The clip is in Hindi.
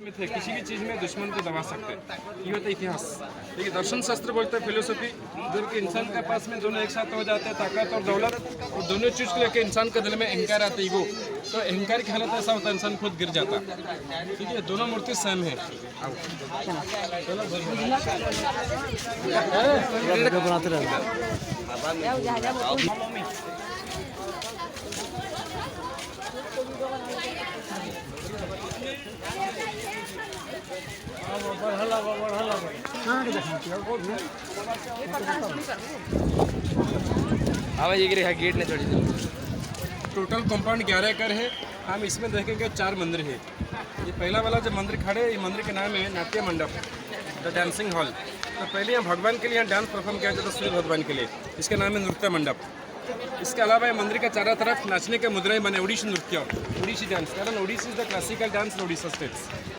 में थे, किसी भी चीज़ में दुश्मन को दबा सकते हैं। ये होता है इतिहास। देखिए दर्शन शास्त्र बोलते हैं, फिलोसफी, जब कि इंसान के पास में दोनों एक साथ हो जाते हैं, ताकत और दौलत, और दोनों चीज़ को लेकर इंसान के दिल में अहंकार आता है, ईगो। तो अहंकार की हालत ऐसा होता है, इंसान खुद गिर जाता है। ठीक है, दोनों मूर्ति सेम है। बनाते रहते गेट ने छोड़ी थी। टोटल कंपाउंड 11 एकड़ है। हम इसमें देखेंगे 4 मंदिर है। ये पहला वाला जो मंदिर खड़े है, ये मंदिर के नाम है नाट्य मंडप, द डांसिंग हॉल। तो पहले यहाँ भगवान के लिए यहाँ डांस परफॉर्म किया जाता है, सूर्य भगवान के लिए। इसका नाम है नृत्य मंडप। इसके अलावा ये मंदिर के चारों तरफ नाचने के मुद्राएं बने, ओडिसी नृत्य, ओडिसी डांस। कारण Odissi is the classical dance in Odisha states.